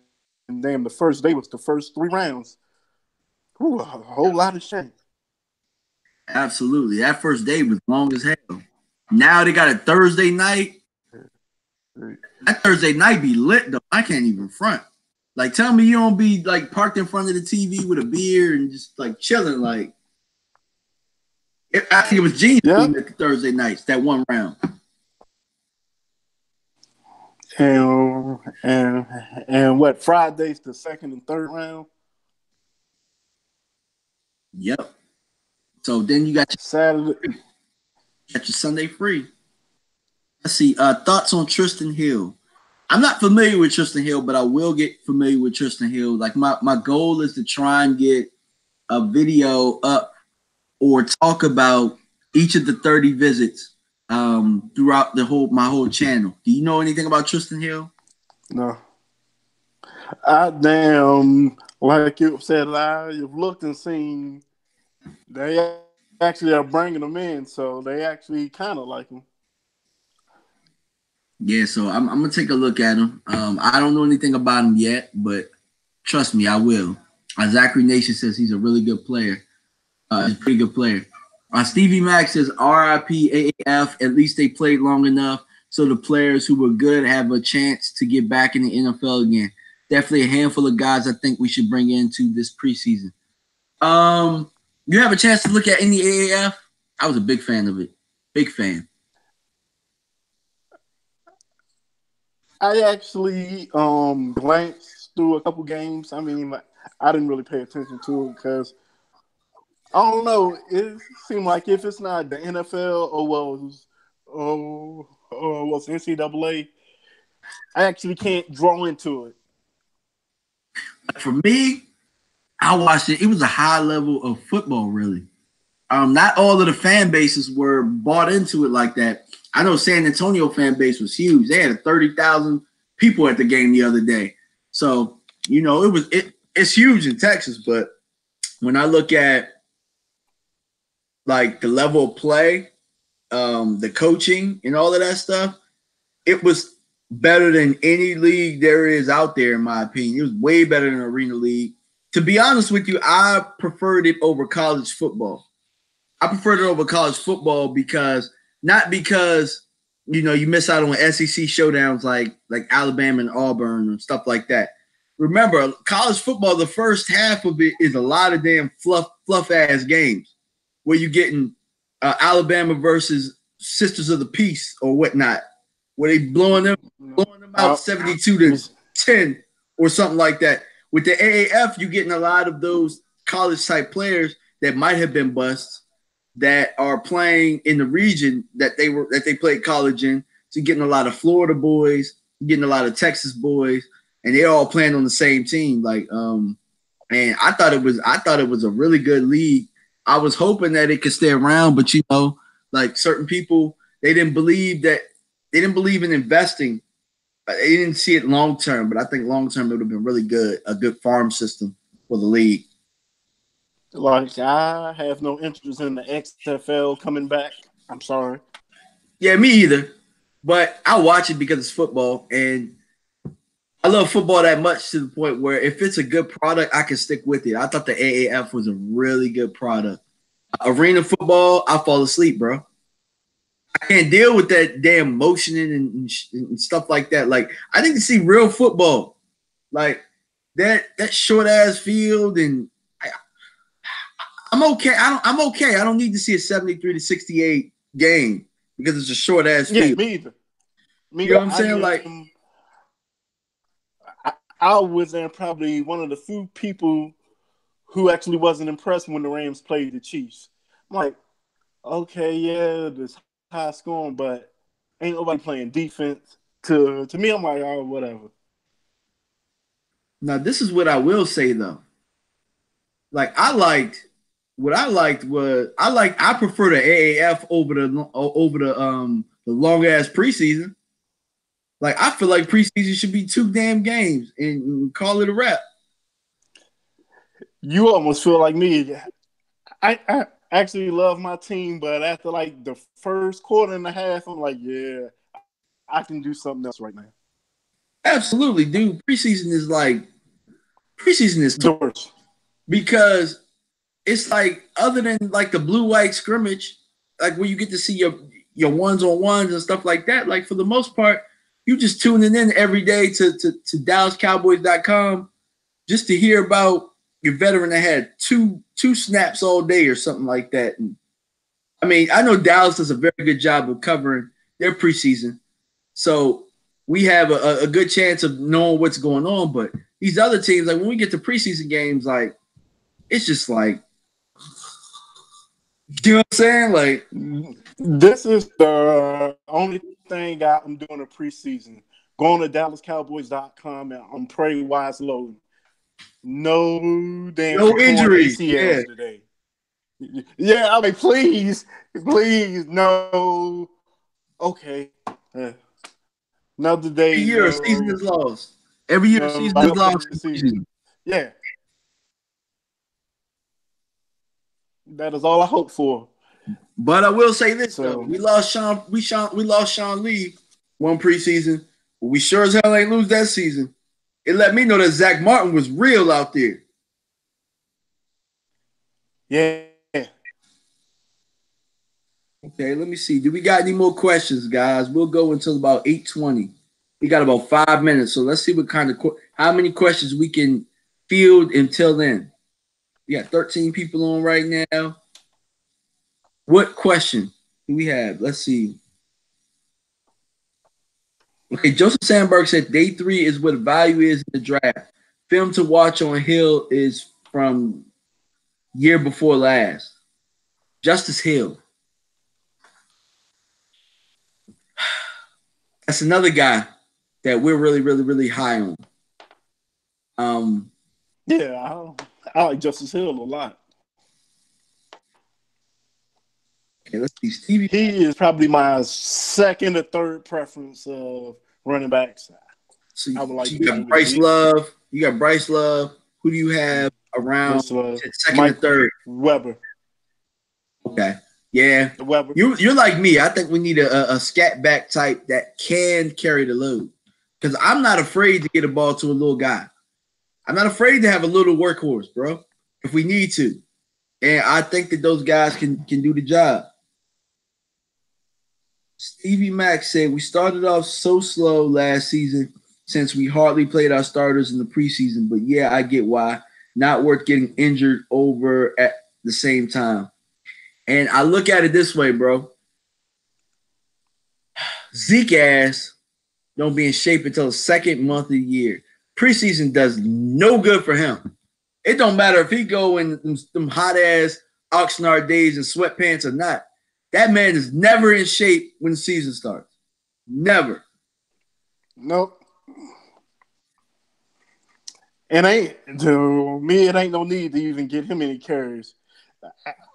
[SPEAKER 2] damn the first day was the first 3 rounds. Ooh, a whole lot of shame.
[SPEAKER 1] Absolutely. That first day was long as hell. Now they got a Thursday night. That Thursday night be lit, though. I can't even front. Like, tell me you don't be, like, parked in front of the TV with a beer and just, like, chilling. Like, I think it was genius at the Thursday nights, that one round.
[SPEAKER 2] And what, Fridays, the second and third round?
[SPEAKER 1] Yep. So then you got your
[SPEAKER 2] Saturday.
[SPEAKER 1] Got your Sunday free. Let's see. Thoughts on Tristan Hill. I'm not familiar with Tristan Hill, but I will get familiar with Tristan Hill. Like my goal is to try and get a video up or talk about each of the 30 visits throughout my whole channel. Do you know anything about Tristan Hill?
[SPEAKER 2] No. Damn, like you said, you've looked and seen they actually are bringing them in, so they actually kind of like him.
[SPEAKER 1] Yeah, so I'm gonna take a look at him. I don't know anything about him yet, but trust me, I will. Zachary Nation says he's a really good player. He's a pretty good player. Stevie Mack says RIP AAF. At least they played long enough so the players who were good have a chance to get back in the NFL again. Definitely a handful of guys I think we should bring into this preseason. You have a chance to look at any AAF? I was a big fan of it. Big fan.
[SPEAKER 2] I actually glanced through a couple games. I mean, I didn't really pay attention to it because I don't know. It seemed like if it's not the NFL or what's NCAA, I actually can't draw into it.
[SPEAKER 1] For me, I watched it. It was a high level of football, really. Not all of the fan bases were bought into it like that. I know San Antonio fan base was huge. They had 30,000 people at the game the other day. So, you know, it's huge in Texas. But when I look at like the level of play, the coaching and all of that stuff, it was better than any league there is out there, in my opinion. It was way better than Arena League. To be honest with you, I preferred it over college football. I preferred it over college football because you know you miss out on SEC showdowns like Alabama and Auburn and stuff like that. Remember, college football, the first half of it is a lot of damn fluff ass games where you're getting Alabama versus Sisters of the Peace or whatnot, where they blowing them out 72-10 or something like that. With the AAF, you're getting a lot of those college type players that might have been busts that are playing in the region that they played college in. So you're getting a lot of Florida boys, you're getting a lot of Texas boys, and they're all playing on the same team. Like, and I thought it was a really good league. I was hoping that it could stay around, but you know, like certain people, they didn't believe in investing. They didn't see it long term, but I think long term it would have been really good, a good farm system for the league.
[SPEAKER 2] Like, I have no interest in the XFL coming back. I'm sorry.
[SPEAKER 1] Yeah, me either. But I watch it because it's football, and I love football that much to the point where if it's a good product, I can stick with it. I thought the AAF was a really good product. Arena football, I fall asleep, bro. I can't deal with that damn motioning and stuff like that. Like, I need to see real football. Like, that short ass field, and I'm okay. I'm okay. I don't need to see a 73-68 game because it's a short ass field.
[SPEAKER 2] Yeah, me either.
[SPEAKER 1] You know what I'm saying? Like,
[SPEAKER 2] I was probably one of the few people who actually wasn't impressed when the Rams played the Chiefs. I'm like, okay, yeah, this high scoring, but ain't nobody playing defense. To me, I'm like, oh, whatever.
[SPEAKER 1] Now, this is what I will say though. Like, I prefer the AAF over the long ass preseason. Like, I feel like preseason should be 2 damn games and call it a wrap.
[SPEAKER 2] You almost feel like me. I actually love my team, but after like the first quarter and a half, I'm like, yeah, I can do something else right now.
[SPEAKER 1] Absolutely, dude. Preseason is tough
[SPEAKER 2] The worst.
[SPEAKER 1] because it's like other than like the blue white scrimmage, like where you get to see your ones on ones and stuff like that. Like for the most part, you just tuning in every day to DallasCowboys.com just to hear about your veteran that had two snaps all day or something like that. And I mean, I know Dallas does a very good job of covering their preseason, so we have a good chance of knowing what's going on. But these other teams, like when we get to preseason games, like it's just like, you know what I'm saying? Like,
[SPEAKER 2] This is the only thing I'm doing a preseason. Going to DallasCowboys.com and I'm pretty wise loading. No damn
[SPEAKER 1] no
[SPEAKER 2] torn
[SPEAKER 1] injuries. Yeah.
[SPEAKER 2] ACLs today. Yeah, I mean, please, no. Okay. Another
[SPEAKER 1] Every
[SPEAKER 2] day,
[SPEAKER 1] year a season
[SPEAKER 2] no.
[SPEAKER 1] is lost. Every year a season is lost.
[SPEAKER 2] Season. Yeah. That is all I hope for.
[SPEAKER 1] But I will say this though. We lost Sean Lee one preseason, but we sure as hell ain't lose that season. It let me know that Zach Martin was real out there.
[SPEAKER 2] Yeah.
[SPEAKER 1] Okay, let me see. Do we got any more questions, guys? We'll go until about 8:20. We got about 5 minutes, so let's see what kind of how many questions we can field until then. We got 13 people on right now. What question do we have? Let's see. Okay, Joseph Sandberg said day 3 is what value is in the draft. Film to watch on Hill is from year before last. Justice Hill. That's another guy that we're really, really, really high on.
[SPEAKER 2] Yeah, I like Justice Hill a lot.
[SPEAKER 1] Okay, let's see. Stevie.
[SPEAKER 2] He is probably my second or third preference of running backs.
[SPEAKER 1] So you got Bryce Love. You got Bryce Love. Who do you have around second or third?
[SPEAKER 2] Weber.
[SPEAKER 1] Okay. Yeah.
[SPEAKER 2] Weber.
[SPEAKER 1] You're like me. I think we need a scat back type that can carry the load. Because I'm not afraid to get a ball to a little guy. I'm not afraid to have a little workhorse, bro, if we need to. And I think that those guys can do the job. Stevie Mack said, we started off so slow last season since we hardly played our starters in the preseason. But yeah, I get why. Not worth getting injured over at the same time. And I look at it this way, bro. Zeke ass don't be in shape until the second month of the year. Preseason does no good for him. It don't matter if he go in them hot ass Oxnard days and sweatpants or not. That man is never in shape when the season starts. Never.
[SPEAKER 2] Nope. And to me, it ain't no need to even get him any carries.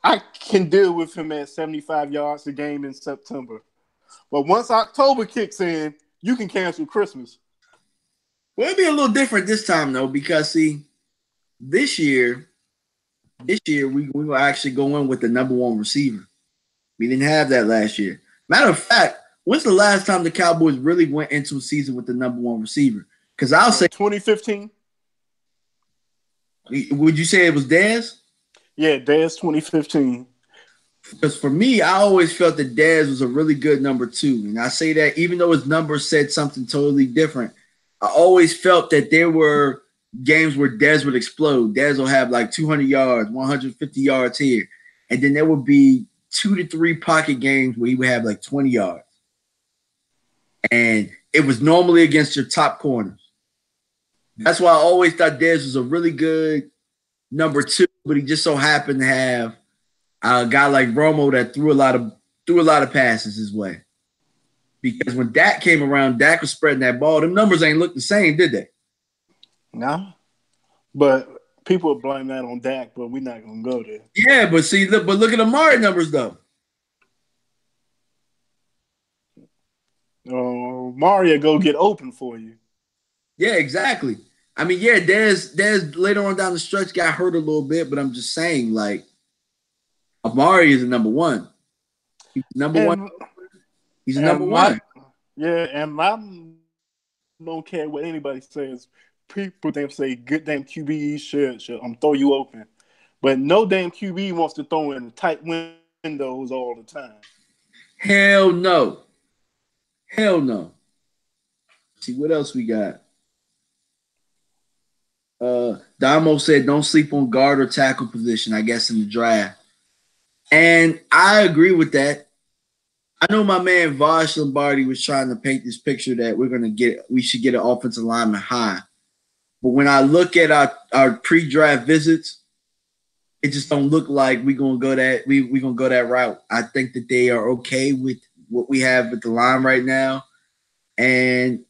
[SPEAKER 2] I can deal with him at 75 yards a game in September. But once October kicks in, you can cancel Christmas.
[SPEAKER 1] Well, it'll be a little different this time, though, because, see, this year we will actually go in with the number one receiver. We didn't have that last year. Matter of fact, when's the last time the Cowboys really went into a season with the number one receiver? Because I'll say
[SPEAKER 2] 2015.
[SPEAKER 1] Would you say it was Dez?
[SPEAKER 2] Yeah, Dez 2015.
[SPEAKER 1] Because for me, I always felt that Dez was a really good number 2. And I say that even though his number said something totally different, I always felt that there were games where Dez would explode. Dez will have like 200 yards, 150 yards here. And then there would be 2 to 3 pocket games where he would have like 20 yards. And it was normally against your top corners. That's why I always thought Dez was a really good number 2, but he just so happened to have a guy like Romo that threw a lot of passes his way. Because when Dak came around, Dak was spreading that ball. Them numbers ain't look the same, did they?
[SPEAKER 2] No. But people blame that on Dak, but we're not gonna go there.
[SPEAKER 1] Yeah, but see, look at Amari numbers though.
[SPEAKER 2] Mario go get open for you.
[SPEAKER 1] Yeah, exactly. I mean, yeah, Dez later on down the stretch got hurt a little bit, but I'm just saying, like, Amari is the number one. He's the number one.
[SPEAKER 2] And
[SPEAKER 1] He's the number
[SPEAKER 2] and my
[SPEAKER 1] one.
[SPEAKER 2] yeah, and I don't care what anybody says. People damn say good damn QB should throw you open, but no damn QB wants to throw in tight windows all the time.
[SPEAKER 1] Hell no. Hell no. See what else we got. Damo said don't sleep on guard or tackle position, I guess, in the draft. And I agree with that. I know my man Vosh Lombardi was trying to paint this picture that we should get an offensive lineman high. But when I look at our pre-draft visits, it just don't look like we're gonna go that route. I think that they are okay with what we have with the line right now. And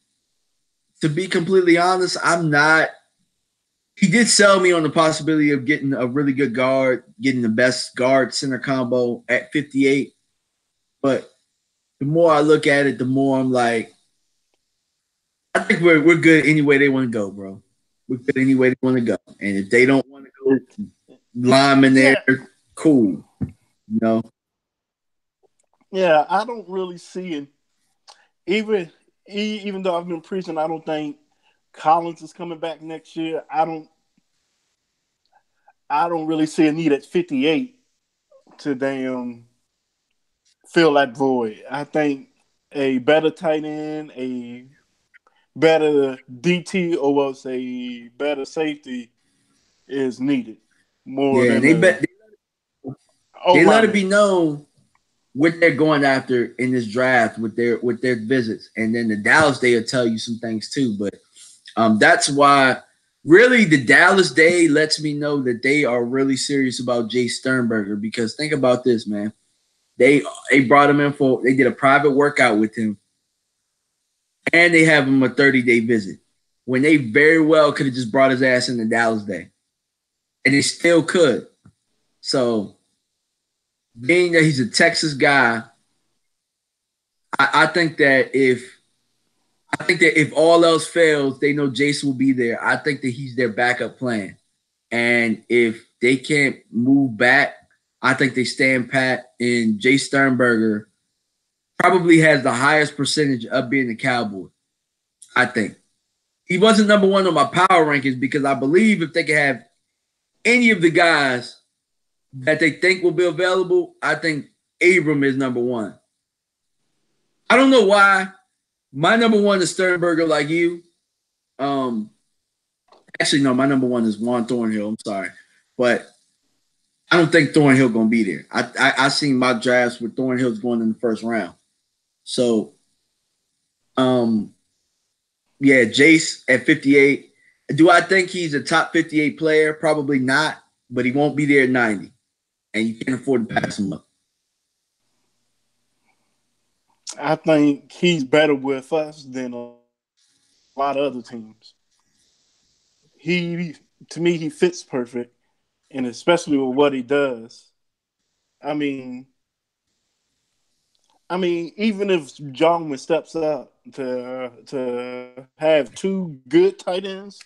[SPEAKER 1] to be completely honest, I'm not. He did sell me on the possibility of getting a really good guard, getting the best guard center combo at 58. But the more I look at it, the more I'm like, I think we're good any way they want to go, bro. We're good any way they want to go. And if they don't want to go lineman there, cool. You know?
[SPEAKER 2] Yeah, I don't really see it. Even though I've been preaching, I don't think Collins is coming back next year. I don't really see a need at 58 to damn fill that void. I think a better tight end, a better DT, or we'll say better safety is needed more than
[SPEAKER 1] they let it be known what they're going after in this draft with their visits, and then the Dallas Day will tell you some things too. But that's why really the Dallas Day lets me know that they are really serious about Jay Sternberger, because think about this, man. They brought him in they did a private workout with him, and they have him a 30-day visit when they very well could have just brought his ass in the Dallas Day, and they still could. So being that he's a Texas guy, I think that if all else fails, they know Jason will be there. I think that he's their backup plan. And if they can't move back, I think they stand pat. And Jay Sternberger probably has the highest percentage of being the Cowboy. I think. He wasn't number one on my power rankings because I believe if they could have any of the guys that they think will be available, I think Abram is number one. I don't know why. My number one is Sternberger, like you. Actually, no, my number one is Juan Thornhill. I'm sorry. But I don't think Thornhill going to be there. I seen my drafts with Thornhill's going in the first round. So, yeah, Jace at 58. Do I think he's a top 58 player? Probably not, but he won't be there at 90. And you can't afford to pass him up.
[SPEAKER 2] I think he's better with us than a lot of other teams. To me, he fits perfect, and especially with what he does. I mean, even if John steps up to have two good tight ends,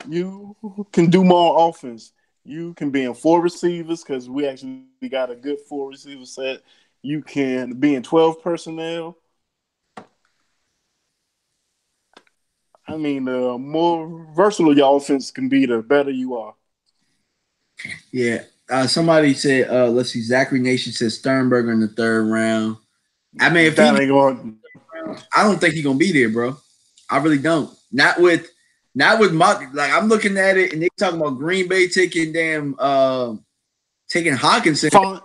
[SPEAKER 2] you can do more offense. You can be in four receivers because we actually got a good four receiver set. You can be in 12 personnel. I mean, the more versatile your offense can be, the better you are.
[SPEAKER 1] Yeah. Somebody said, let's see, Zachary Nation says Sternberger in the third round. I mean, if
[SPEAKER 2] that ain't going,
[SPEAKER 1] I don't think he's gonna be there, bro. I really don't. Not with my, like, I'm looking at it and they talking about Green Bay taking Hawkinson. Font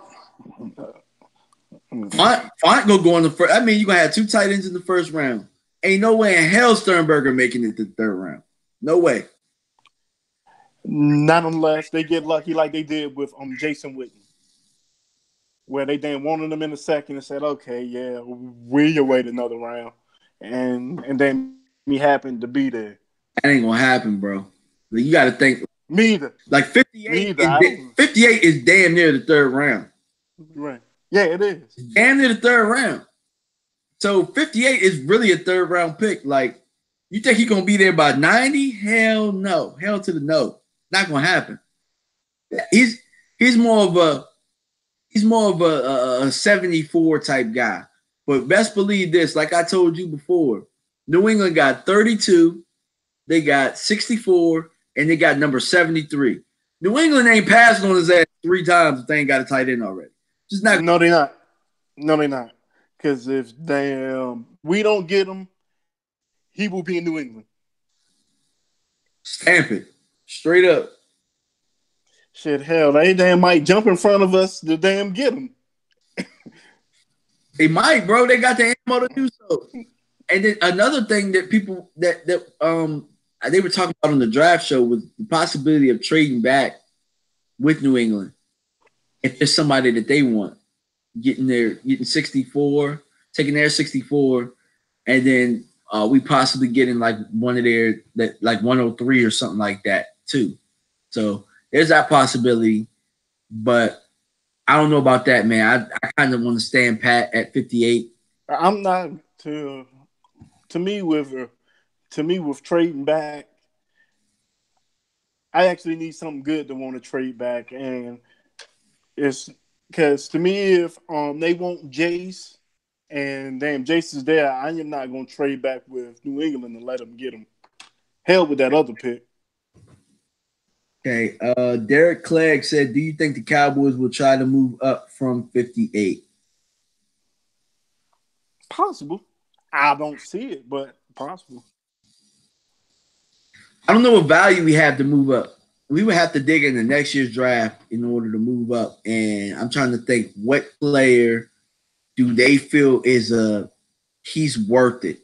[SPEAKER 1] gonna go in the first. I mean, you're gonna have two tight ends in the first round. Ain't no way in hell Sternberger making it to the third round. No way.
[SPEAKER 2] Not unless they get lucky like they did with Jason Witten, where they then wanted him in the second and said, okay, yeah, we'll wait another round. And then he happened to be there.
[SPEAKER 1] That ain't gonna happen, bro. Like, you gotta think.
[SPEAKER 2] Me either.
[SPEAKER 1] Like 58 is damn near the third round.
[SPEAKER 2] Right. Yeah, it is.
[SPEAKER 1] Damn near the third round. So 58 is really a third round pick. Like, You think he's gonna be there by 90? Hell no. Hell to the no. Not gonna happen. He's more of a 74 type guy. But best believe this, like I told you before, New England got 32, they got 64, and they got number 73. New England ain't passing on his ass 3 times if they ain't got a tight end already. Just not.
[SPEAKER 2] No, they're not. No, they're not. Because if we don't get him, he will be in New England.
[SPEAKER 1] Stamp it. Straight up.
[SPEAKER 2] Shit, hell, they damn might jump in front of us to damn get him.
[SPEAKER 1] They might, bro. They got the ammo to do so. And then another thing that people that they were talking about on the draft show was the possibility of trading back with New England if there's somebody that they want, getting 64, taking their 64, and then we possibly getting like one of their like 103 or something like that too. So there's that possibility, but I don't know about that, man. I kind of want to stand pat at 58.
[SPEAKER 2] I'm not to me with trading back. I actually need something good to want to trade back, and it's because to me, if they want Jace and damn Jace is there, I am not going to trade back with New England and let them get him. Hell with that other pick.
[SPEAKER 1] Okay, Derek Clegg said, do you think the Cowboys will try to move up from 58?
[SPEAKER 2] Possible. I don't see it, but possible.
[SPEAKER 1] I don't know what value we have to move up. We would have to dig into next year's draft in order to move up. And I'm trying to think, what player do they feel is he's worth it?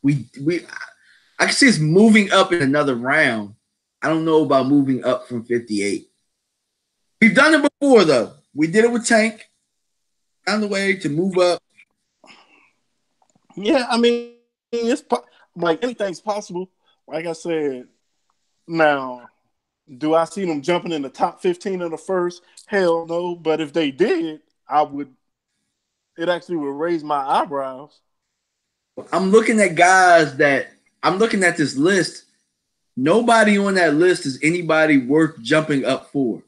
[SPEAKER 1] I can see us moving up in another round. I don't know about moving up from 58. We've done it before, though. We did it with Tank. Found a way to move up.
[SPEAKER 2] Yeah, I mean, it's like anything's possible. Like I said, now, do I see them jumping in the top 15 of the first? Hell no. But if they did, it actually would raise my eyebrows.
[SPEAKER 1] I'm looking at this list. Nobody on that list is anybody worth jumping up for.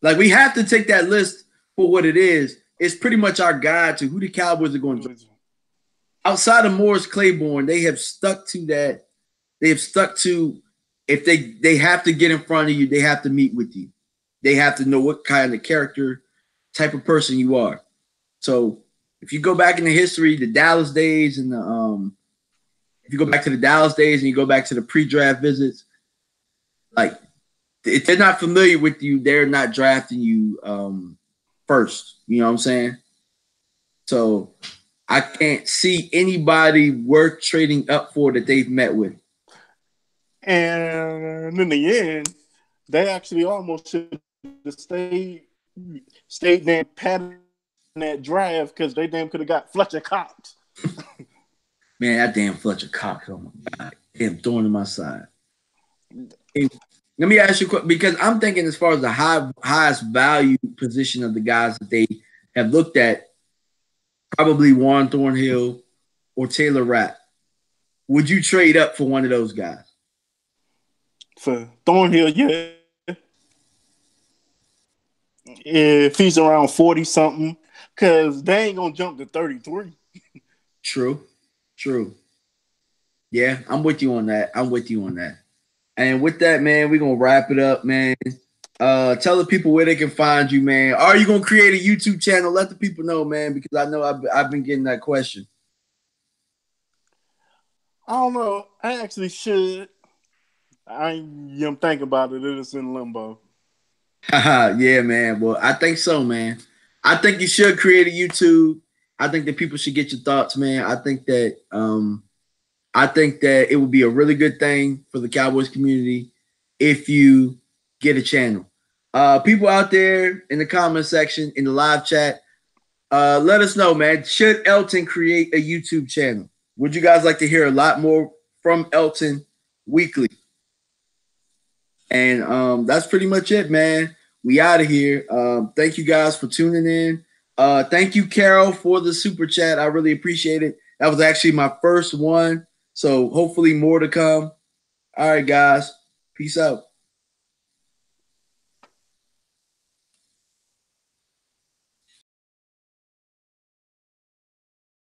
[SPEAKER 1] Like, we have to take that list for what it is. It's pretty much our guide to who the Cowboys are going to do. Outside of Morris Claiborne, they have stuck to that. They have stuck to, if they have to get in front of you, they have to meet with you. They have to know what kind of character, type of person you are. So if you go back in the history, the Dallas days and if you go back to the Dallas days and you go back to the pre-draft visits, like, if they're not familiar with you, they're not drafting you first. You know what I'm saying? So I can't see anybody worth trading up for that they've met with.
[SPEAKER 2] And in the end, they actually almost should have stayed damn patting that draft because they damn could have got Fletcher Cox.
[SPEAKER 1] Man, that damn Fletcher Cox, oh my God. Damn, thorn in my side. Let me ask you a question, because I'm thinking as far as the highest value position of the guys that they have looked at, probably Warren Thornhill or Taylor Rapp. Would you trade up for one of those guys?
[SPEAKER 2] For Thornhill, yeah. If he's around 40-something, because they ain't going to jump to 33.
[SPEAKER 1] True. Yeah, I'm with you on that. And with that, man, we're going to wrap it up, man. Tell the people where they can find you, man. Are you going to create a YouTube channel? Let the people know, man, because I know I've been getting that question.
[SPEAKER 2] I don't know. I actually should. I am thinking about it. It is in limbo.
[SPEAKER 1] Yeah, man. Well, I think so, man. I think you should create a YouTube. I think that people should get your thoughts, man. I think that it would be a really good thing for the Cowboys community if you get a channel. People out there in the comment section, in the live chat, let us know, man. Should Elton create a YouTube channel? Would you guys like to hear a lot more from Elton weekly? And that's pretty much it, man. We out of here. Thank you guys for tuning in. Thank you, Carol, for the super chat. I really appreciate it. That was actually my first one. So hopefully more to come. All right, guys. Peace out.